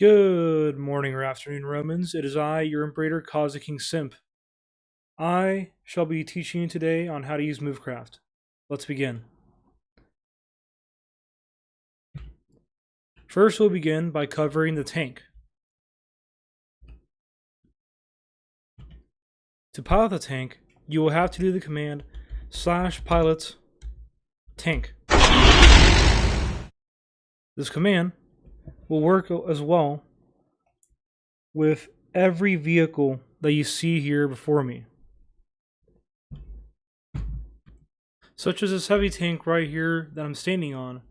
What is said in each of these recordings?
Good morning or afternoon, Romans. It is I, your Imperator, Cosmic King Simp. I shall be teaching you today on how to use Movecraft. Let's begin. First, we'll begin by covering the tank. To pilot the tank, you will have to do the command /pilot tank. This command will work as well with every vehicle that you see here before me, such as this heavy tank right here that I'm standing on.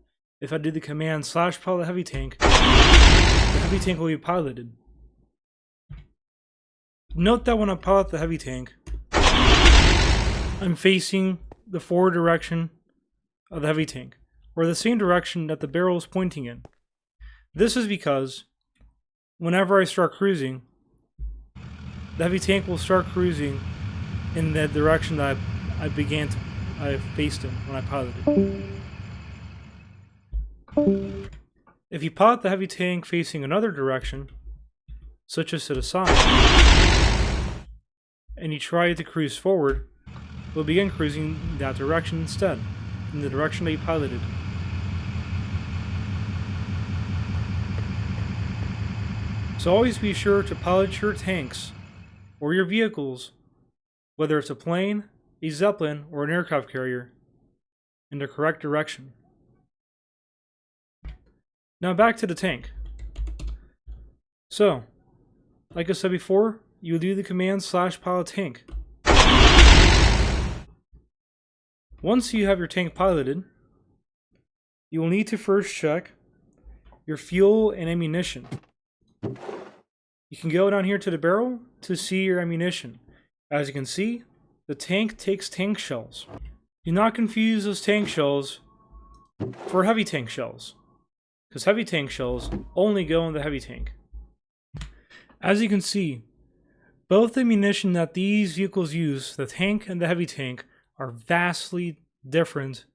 If I do the command /pilot heavy tank, the heavy tank will be piloted. Note that when I pilot the heavy tank, I'm facing the forward direction of the heavy tank, or the same direction that the barrel is pointing in. This is because whenever I start cruising, the heavy tank will start cruising in the direction that I faced in when I piloted. If you pilot the heavy tank facing another direction, such as to the side, and you try to cruise forward, we'll begin cruising in that direction instead, in the direction that you piloted. So always be sure to pilot your tanks or your vehicles, whether it's a plane, a zeppelin, or an aircraft carrier, in the correct direction. Now back to the tank. So, like I said before, you will do the command /pilot tank. Once you have your tank piloted, you will need to first check your fuel and ammunition. You can go down here to the barrel to see your ammunition. As you can see, the tank takes tank shells. Do not confuse those tank shells for heavy tank shells, because heavy tank shells only go in the heavy tank. As you can see, both the ammunition that these vehicles use, the tank and the heavy tank, are vastly different.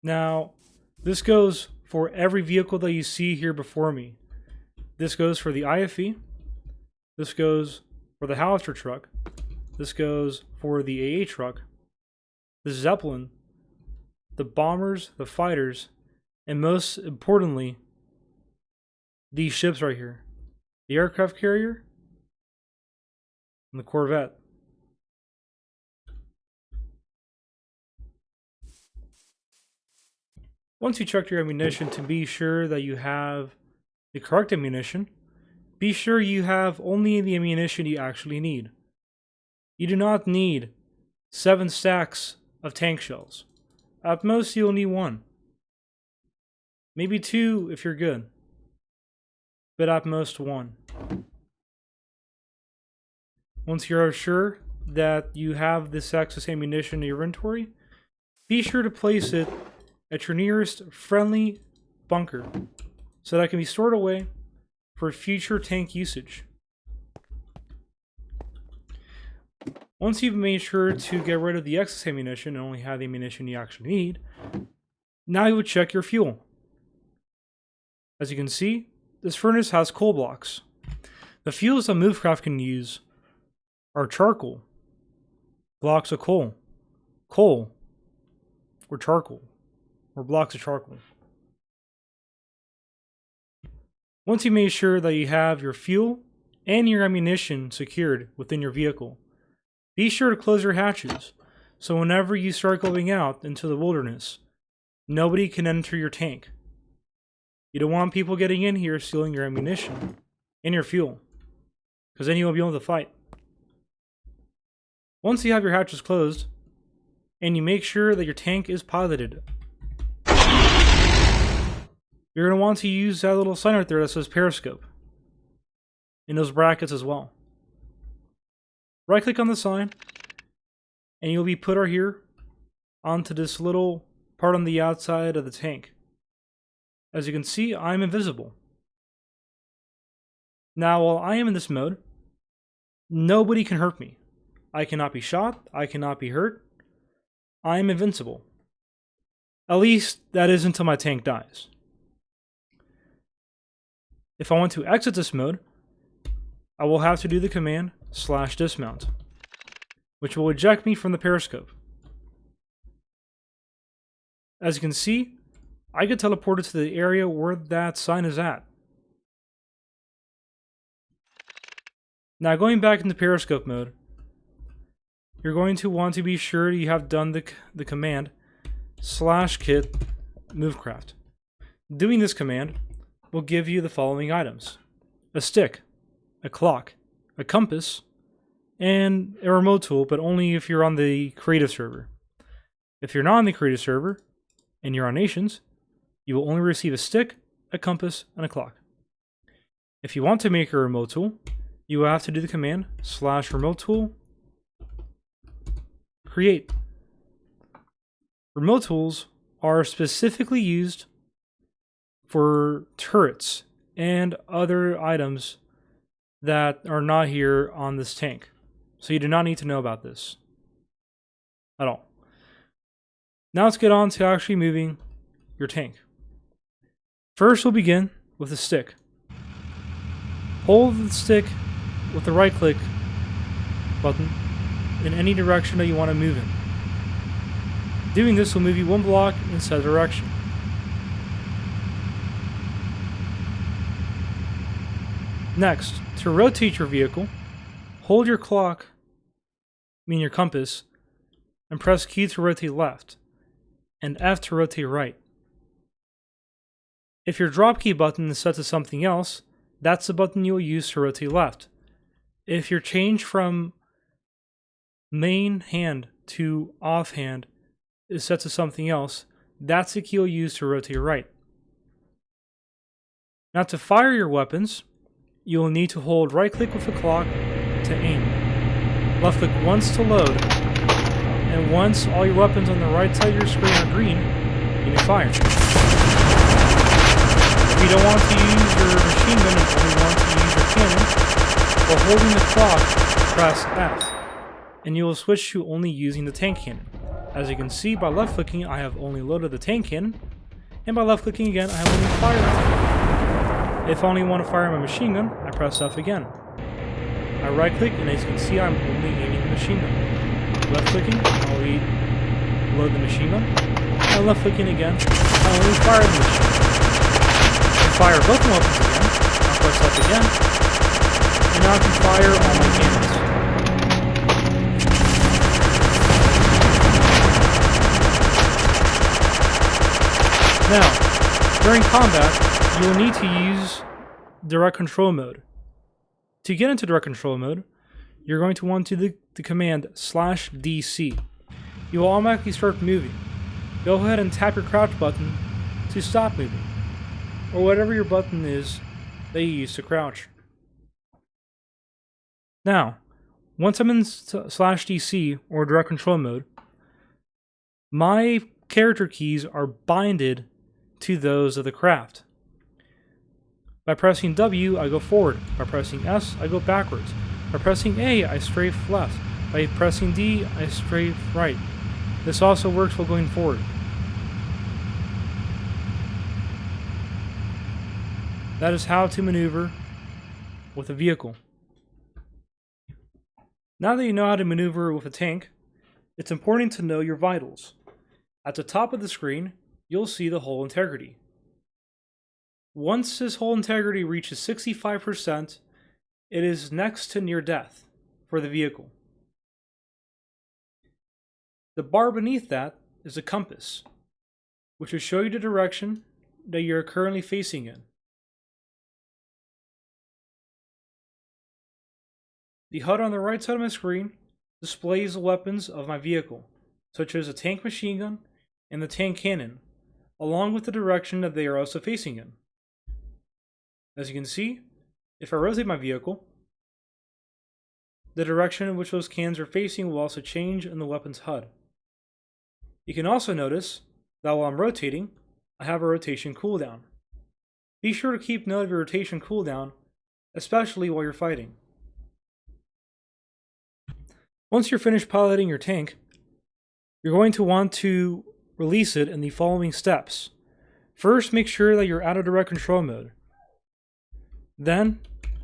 Now, this goes for every vehicle that you see here before me. This goes for the IFE, this goes for the howitzer truck, this goes for the AA truck, the Zeppelin, the bombers, the fighters, and most importantly, these ships right here. The aircraft carrier and the Corvette. Once you check your ammunition to be sure that you have the correct ammunition, be sure you have only the ammunition you actually need. You do not need 7 stacks of tank shells. At most, you'll need 1. Maybe 2 if you're good, but at most 1. Once you're sure that you have this excess ammunition in your inventory, be sure to place it at your nearest friendly bunker so that it can be stored away for future tank usage. Once you've made sure to get rid of the excess ammunition and only have the ammunition you actually need, now you would check your fuel. As you can see, this furnace has coal blocks. The fuels that Movecraft can use are charcoal, blocks of coal, or charcoal, or blocks of charcoal. Once you make sure that you have your fuel and your ammunition secured within your vehicle, be sure to close your hatches, so whenever you start going out into the wilderness, nobody can enter your tank. You don't want people getting in here stealing your ammunition and your fuel, because then you won't be able to fight. Once you have your hatches closed, and you make sure that your tank is piloted, you're going to want to use that little sign right there that says periscope in those brackets as well. Right click on the sign, and you'll be put right here onto this little part on the outside of the tank. As you can see, I'm invisible. Now, while I am in this mode, nobody can hurt me. I cannot be shot, I cannot be hurt. I am invincible. At least, that is until my tank dies. If I want to exit this mode, I will have to do the command /dismount, which will eject me from the periscope. As you can see, I get teleported to the area where that sign is at. Now going back into periscope mode, you're going to want to be sure you have done the command /kit Movecraft. Doing this command will give you the following items: a stick, a clock, a compass, and a remote tool, but only if you're on the creative server. If you're not on the creative server and you're on nations, you will only receive a stick, a compass, and a clock. If you want to make a remote tool, you will have to do the command /remote tool create. Remote tools are specifically used for turrets and other items that are not here on this tank. So you do not need to know about this at all. Now let's get on to actually moving your tank. First we'll begin with the stick. Hold the stick with the right click button in any direction that you want to move in. Doing this will move you one block in said direction. Next, to rotate your vehicle, hold your clock, meaning your compass, and press Q to rotate left, and F to rotate right. If your drop key button is set to something else, that's the button you will use to rotate left. If your change from main hand to off hand is set to something else, that's the key you'll use to rotate right. Now to fire your weapons, you will need to hold right click with the clock to aim, left click once to load, and once all your weapons on the right side of your screen are green, you may fire. If you don't want to use your machine gun and only want to use your cannon, while holding the clock, press F, and you will switch to only using the tank cannon. As you can see, by left clicking I have only loaded the tank cannon, and by left clicking again I have only fired the tank cannon. If I only want to fire my machine gun, I press F again. I right click, and as you can see I'm only aiming the machine gun. Left clicking, I only load the machine gun, and left clicking again, I only fire the machine gun. Fire both weapons again, I'll press F again, and now I can fire all my cannons. Now, during combat, you will need to use direct control mode. To get into direct control mode, you're going to want to do the command /DC. You will automatically start moving. Go ahead and tap your crouch button to stop moving, or whatever your button is that you use to crouch. Now, once I'm in /DC or direct control mode, my character keys are binded to those of the craft. By pressing W, I go forward. By pressing S, I go backwards. By pressing A, I strafe left. By pressing D, I strafe right. This also works while going forward. That is how to maneuver with a vehicle. Now that you know how to maneuver with a tank, it's important to know your vitals. At the top of the screen, you'll see the hull integrity. Once this hull integrity reaches 65%, it is next to near death for the vehicle. The bar beneath that is a compass, which will show you the direction that you're currently facing in. The HUD on the right side of my screen displays the weapons of my vehicle, such as a tank machine gun and the tank cannon, along with the direction that they are also facing in. As you can see, if I rotate my vehicle, the direction in which those cannons are facing will also change in the weapon's HUD. You can also notice that while I'm rotating, I have a rotation cooldown. Be sure to keep note of your rotation cooldown, especially while you're fighting. Once you're finished piloting your tank, you're going to want to release it in the following steps. First, make sure that you're out of direct control mode. Then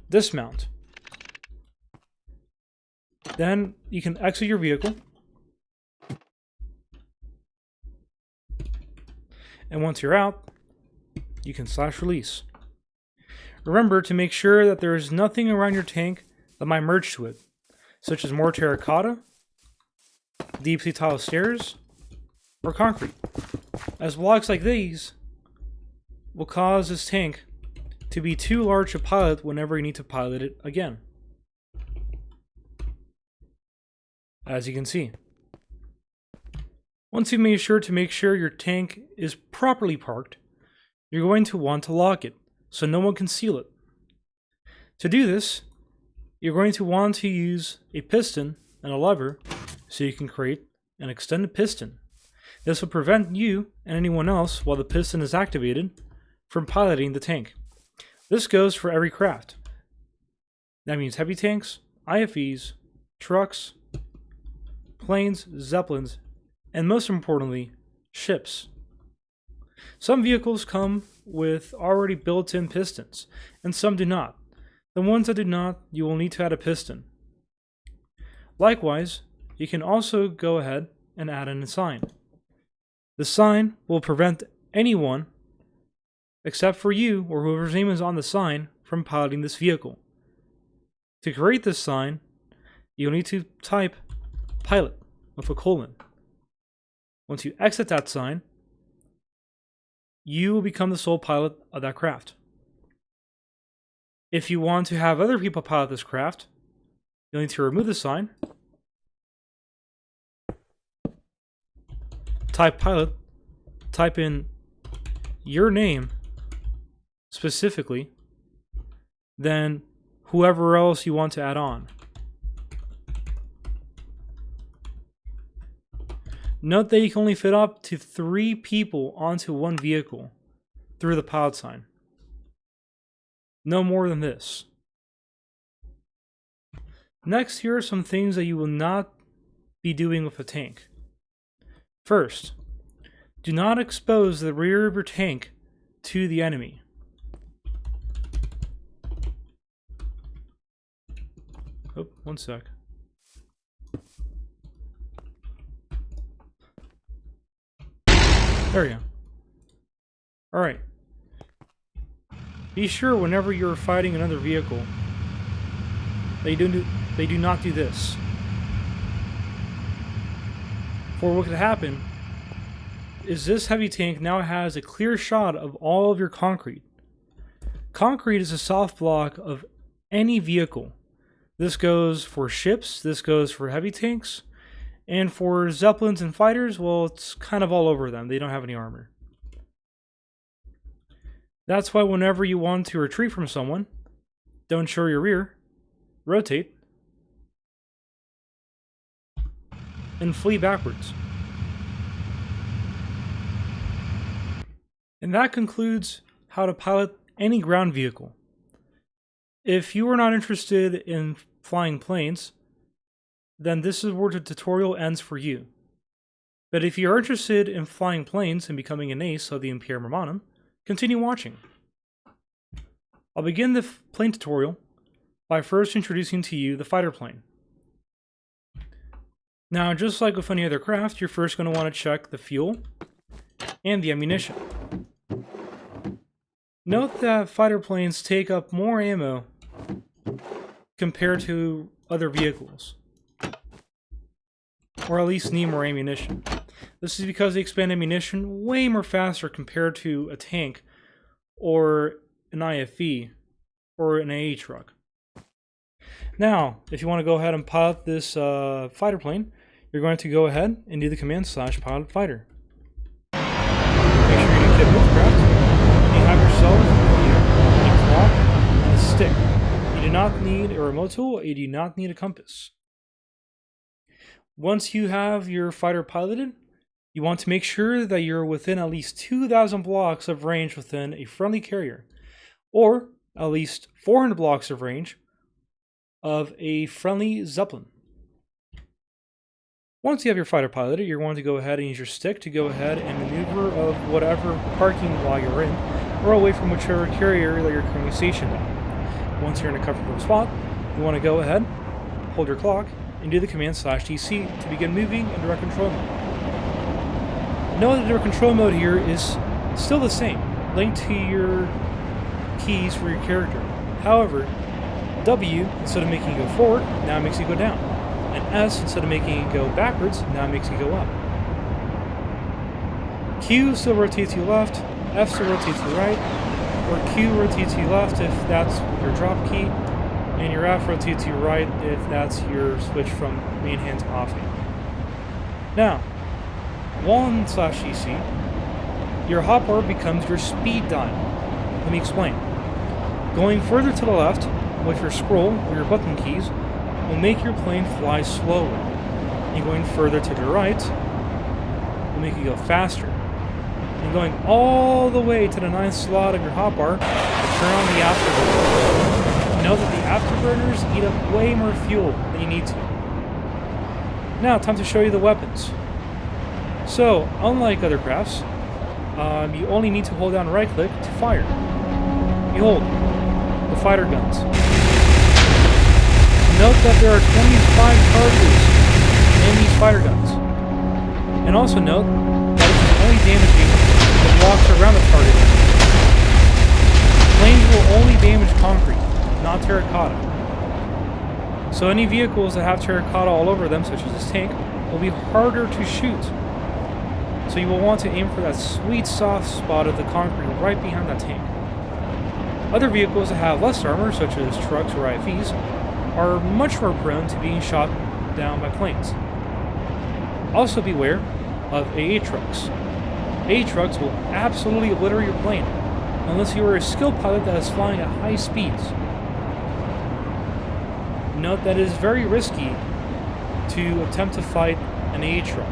dismount. Then you can exit your vehicle. And once you're out, you can slash release. Remember to make sure that there is nothing around your tank that might merge to it, such as more terracotta, deep sea tile stairs, or concrete, as blocks like these will cause this tank to be too large to pilot whenever you need to pilot it again. As you can see. Once you've made sure to make sure your tank is properly parked, you're going to want to lock it so no one can steal it. To do this, you're going to want to use a piston and a lever so you can create an extended piston. This will prevent you and anyone else while the piston is activated from piloting the tank. This goes for every craft. That means heavy tanks, IFVs, trucks, planes, zeppelins, and most importantly, ships. Some vehicles come with already built-in pistons, and some do not. The ones that do not, you will need to add a piston. Likewise, you can also go ahead and add in a sign. The sign will prevent anyone, except for you or whoever's name is on the sign, from piloting this vehicle. To create this sign, you'll need to type pilot with a colon. Once you exit that sign, you will become the sole pilot of that craft. If you want to have other people pilot this craft, you'll need to remove the sign, type pilot, type in your name specifically, then whoever else you want to add on. Note that you can only fit up to 3 people onto one vehicle through the pilot sign. No more than this. Next, here are some things that you will not be doing with a tank. First, do not expose the rear of your tank to the enemy. Oh, one sec. There we go. Alright. Be sure whenever you're fighting another vehicle, they do not do this. For what could happen is this heavy tank now has a clear shot of all of your concrete. Concrete is a soft block of any vehicle. This goes for ships, this goes for heavy tanks, and for zeppelins and fighters, well, it's kind of all over them. They don't have any armor. That's why whenever you want to retreat from someone, don't show your rear, rotate, and flee backwards. And that concludes how to pilot any ground vehicle. If you are not interested in flying planes, then this is where the tutorial ends for you. But if you are interested in flying planes and becoming an ace of the Imperium Romanum, continue watching. I'll begin the plane tutorial by first introducing to you the fighter plane. Now, just like with any other craft, you're first going to want to check the fuel and the ammunition. Note that fighter planes take up more ammo compared to other vehicles, or at least need more ammunition. This is because they expend ammunition way more faster compared to a tank or an IFV or an AA truck. Now, if you want to go ahead and pilot this fighter plane, you're going to go ahead and do the command /pilot fighter. Make sure you get Movecraft and you have yourself a clock and a stick. You do not need a remote tool, you do not need a compass. Once you have your fighter piloted, you want to make sure that you're within at least 2,000 blocks of range within a friendly carrier, or at least 400 blocks of range of a friendly Zeppelin. Once you have your fighter piloted, you're going to go ahead and use your stick to go ahead and maneuver of whatever parking lot you're in, or away from whichever carrier that you're currently stationed on. once you're in a comfortable spot, you want to go ahead, hold your clock, and do the command /DC to begin moving in direct control mode. Note that direct control mode here is still the same, linked to your keys for your character. However, W, instead of making you go forward, now makes you go down. And S, instead of making it go backwards, now makes you go up. Q still rotates you left, F still rotates you right, or Q rotates you left if that's your drop key, and your F rotates you right if that's your switch from main hand to off hand. Now, 1/EC, your hotbar becomes your speed dial. Let me explain. Going further to the left with your scroll or your button keys will make your plane fly slower, and going further to the right will make you go faster. And going all the way to the 9th slot of your hotbar will turn on the afterburners. Note that the afterburners eat up way more fuel than you need to. Now, time to show you the weapons. So, unlike other crafts, you only need to hold down right click to fire. Behold, the fighter guns. Note that there are 25 charges in these fighter guns. And also note that it is only damaging the blocks around the target. Planes will only damage concrete, not terracotta. So any vehicles that have terracotta all over them, such as this tank, will be harder to shoot. So you will want to aim for that sweet soft spot of the concrete right behind that tank. Other vehicles that have less armor, such as trucks or IFVs, are much more prone to being shot down by planes. Also beware of AA trucks. AA trucks will absolutely obliterate your plane, unless you are a skilled pilot that is flying at high speeds. Note that it is very risky to attempt to fight an AA truck,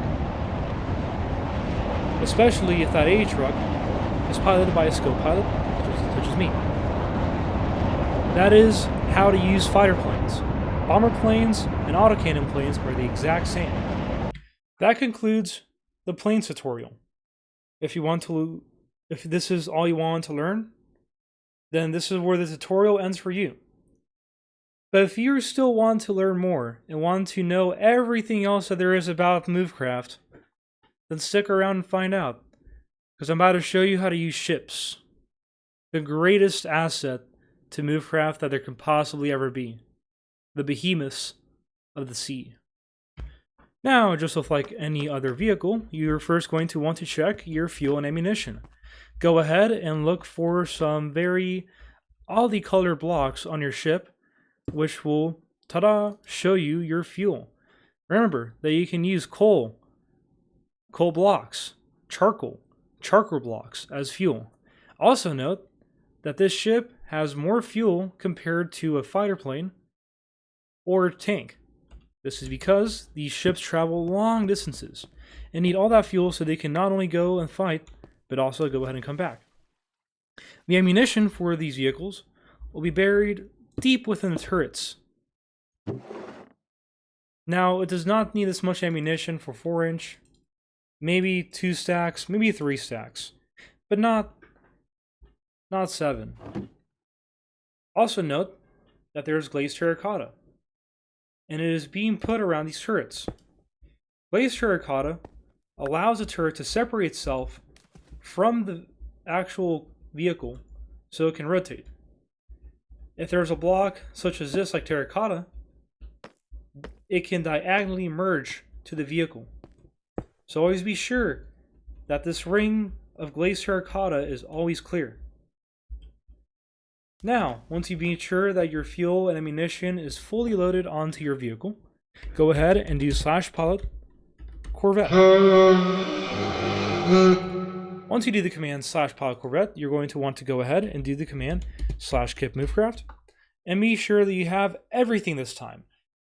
especially if that AA truck is piloted by a skilled pilot, such as me. That is how to use fighter planes. Bomber planes and autocannon planes are the exact same. That concludes the planes tutorial. If this is all you want to learn, then this is where the tutorial ends for you. But if you still want to learn more and want to know everything else that there is about Movecraft, then stick around and find out, because I'm about to show you how to use ships. The greatest asset to Movecraft that there can possibly ever be. The behemoths of the sea. Now, just like any other vehicle, you're first going to want to check your fuel and ammunition. Go ahead and look for some very oddly colored blocks on your ship, which will, show you your fuel. Remember that you can use coal blocks, charcoal blocks as fuel. Also note that this ship has more fuel compared to a fighter plane or a tank. This is because these ships travel long distances and need all that fuel so they can not only go and fight, but also go ahead and come back. The ammunition for these vehicles will be buried deep within the turrets. Now, it does not need this much ammunition for 4-inch, maybe 2 stacks, maybe 3 stacks, but not 7. Also note that there is glazed terracotta, and it is being put around these turrets. Glazed terracotta allows the turret to separate itself from the actual vehicle so it can rotate. If there's a block such as this, like terracotta, it can diagonally merge to the vehicle. So always be sure that this ring of glazed terracotta is always clear. Now, once you've been sure that your fuel and ammunition is fully loaded onto your vehicle, go ahead and do /pilot Corvette. Once you do the command /pilot Corvette, you're going to want to go ahead and do the command /kip Movecraft, and be sure that you have everything this time.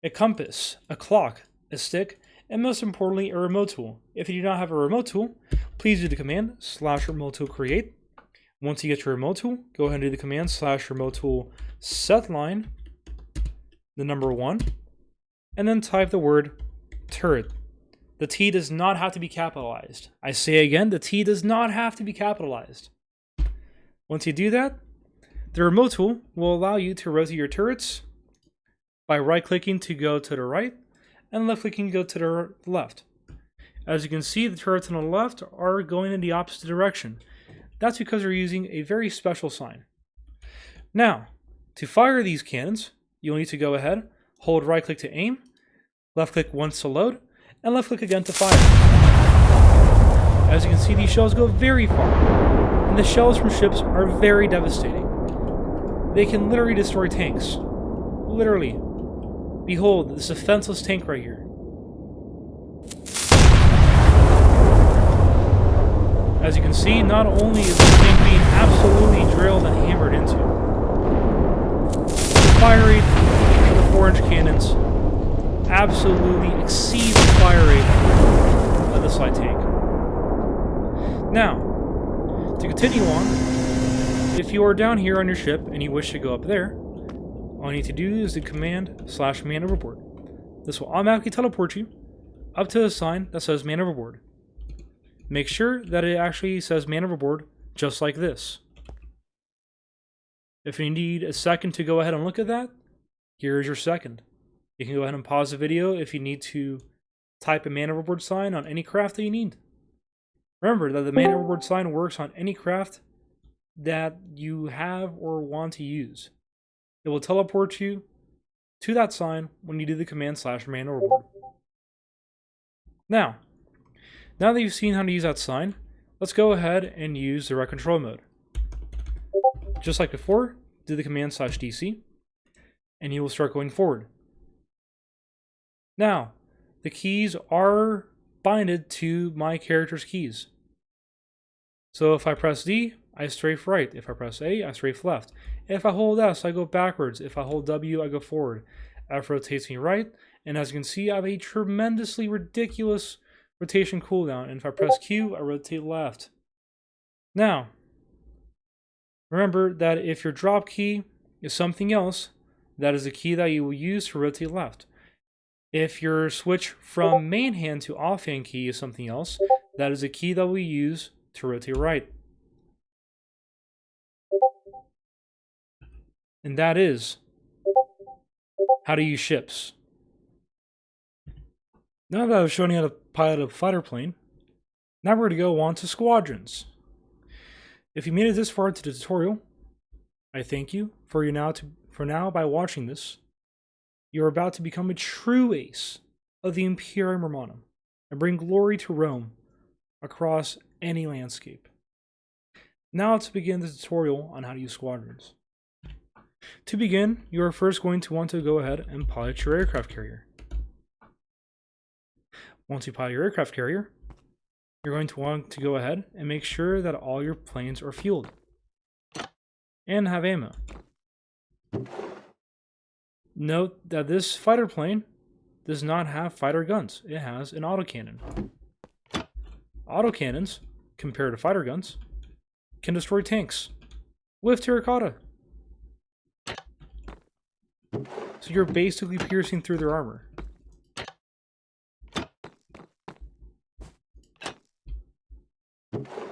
A compass, a clock, a stick, and most importantly, a remote tool. If you do not have a remote tool, please do the command /remote tool create. Once you get your remote tool, go ahead and do the command /remote tool set line, the number 1, and then type the word turret. The T does not have to be capitalized. I say again, the T does not have to be capitalized. Once you do that, The remote tool will allow you to rotate your turrets by right-clicking to go to the right and left-clicking to go to the left. As you can see, the turrets on the left are going in the opposite direction. That's because we're using a very special sign. Now, to fire these cannons, you'll need to go ahead, hold right-click to aim, left-click once to load, and left-click again to fire. As you can see, these shells go very far, and the shells from ships are very devastating. They can literally destroy tanks. Literally. Behold, this defenseless tank right here. As you can see, not only is this tank being absolutely drilled and hammered into, the fire rate of the 4-inch cannons absolutely exceeds the fire rate of the light tank. Now, to continue on, if you are down here on your ship and you wish to go up there, all you need to do is the command/man overboard. This will automatically teleport you up to the sign that says man overboard. Make sure that it actually says man overboard, just like this. If you need a second to go ahead and look at that, here's your second. You can go ahead and pause the video if you need to type a man overboard sign on any craft that you need. Remember that the man overboard sign works on any craft that you have or want to use. It will teleport you to that sign when you do the command/man overboard. Now that you've seen how to use that sign, let's go ahead and use direct control mode. Just like before, do the command/DC, and you will start going forward. Now, the keys are binded to my character's keys. So if I press D, I strafe right. If I press A, I strafe left. If I hold S, I go backwards. If I hold W, I go forward. F rotates me right, and as you can see, I have a tremendously ridiculous rotation cooldown, and if I press Q, I rotate left. Now, remember that if your drop key is something else, that is the key that you will use to rotate left. If your switch from main hand to offhand key is something else, that is a key that we use to rotate right. And that is how to use ships. Now that I've shown you how to pilot a fighter plane, now we're going to go on to squadrons. If you made it this far into the tutorial, I thank you for now by watching this. You're about to become a true ace of the Imperium Romanum and bring glory to Rome across any landscape. Now let's begin the tutorial on how to use squadrons. To begin, you are first going to want to go ahead and pilot your aircraft carrier. Once you pilot your aircraft carrier, you're going to want to go ahead and make sure that all your planes are fueled and have ammo. Note that this fighter plane does not have fighter guns. It has an autocannon. Autocannons, compared to fighter guns, can destroy tanks with terracotta. So you're basically piercing through their armor.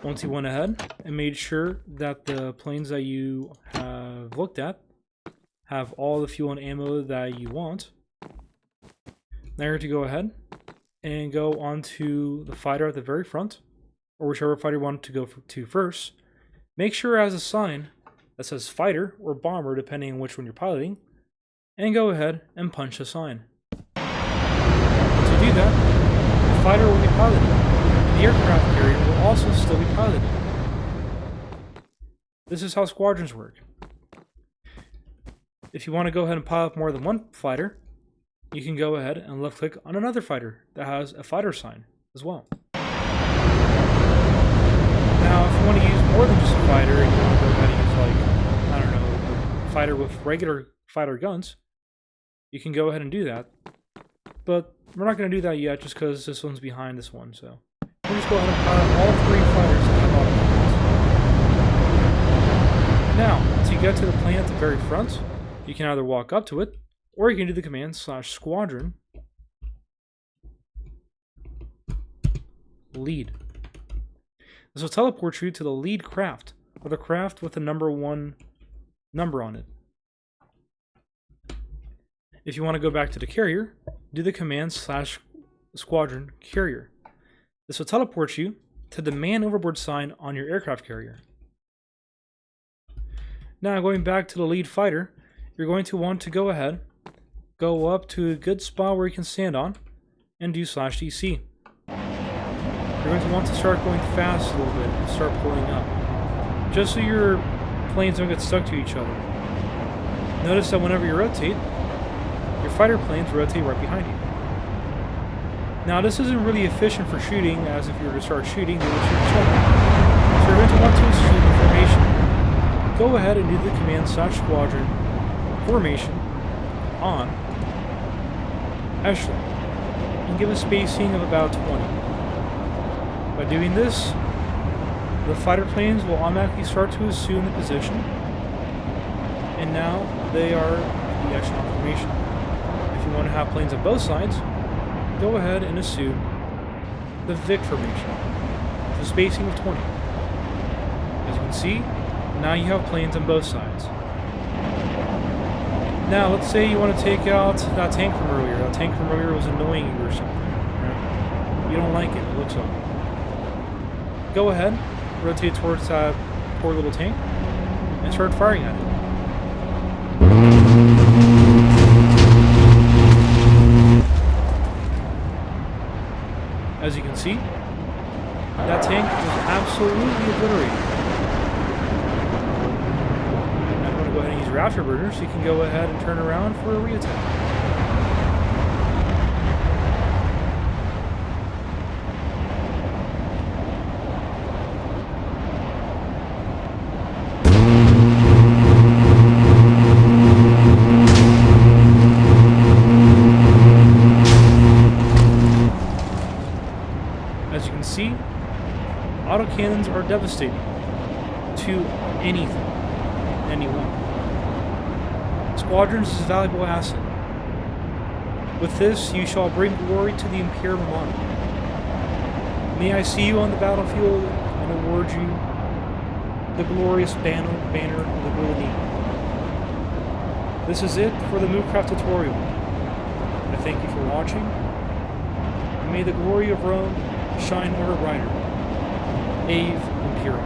Once you went ahead and made sure that the planes that you have looked at have all the fuel and ammo that you want, now you're to go ahead and go onto the fighter at the very front, or whichever fighter you want to go to first. Make sure it has a sign that says fighter or bomber, depending on which one you're piloting, and go ahead and punch the sign. To do that, the fighter will be piloted. The aircraft carrier will also still be piloted. This is how squadrons work. If you want to go ahead and pilot more than one fighter, you can go ahead and left click on another fighter that has a fighter sign as well. Now, if you want to use more than just a fighter, and you want to go ahead and use, like, I don't know, a fighter with regular fighter guns, you can go ahead and do that. But we're not going to do that yet just because this one's behind this one, so we'll just go ahead and pilot all three fighters that have autocannons. Now, to get to the plane at the very front, you can either walk up to it, or you can do the command/squadron lead. This will teleport you to the lead craft, or the craft with the number 1 number on it. If you want to go back to the carrier, do the command /squadron carrier. This will teleport you to the man overboard sign on your aircraft carrier. Now going back to the lead fighter, you're going to want to go ahead, go up to a good spot where you can stand on, and do /DC. You're going to want to start going fast a little bit and start pulling up, just so your planes don't get stuck to each other. Notice that whenever you rotate, your fighter planes rotate right behind you. Now this isn't really efficient for shooting, as if you were to start shooting, they would shoot each other. So you're going to want to shoot the formation. Go ahead and do the command /squadron formation on echelon and give a spacing of about 20. By doing this, the fighter planes will automatically start to assume the position, and now they are in the echelon formation. If you want to have planes on both sides, go ahead and assume the Vic formation with a spacing of 20. As you can see, now you have planes on both sides. Now, let's say you want to take out that tank from earlier. That tank from earlier was annoying you or something. Right? You don't like it, it looks ugly. Go ahead, rotate towards that poor little tank, and start firing at it. As you can see, that tank was absolutely obliterated. I'm going to go ahead and use your afterburner so you can go ahead and turn around for a re-attack. As you can see, autocannons are devastating to anything, anyone. Squadrons is a valuable asset. With this, you shall bring glory to the Imperium Army. May I see you on the battlefield and award you the glorious banner of the Golden Eagle. This is it for the Movecraft tutorial. I thank you for watching, and may the glory of Rome shine ever brighter. Ave Imperium.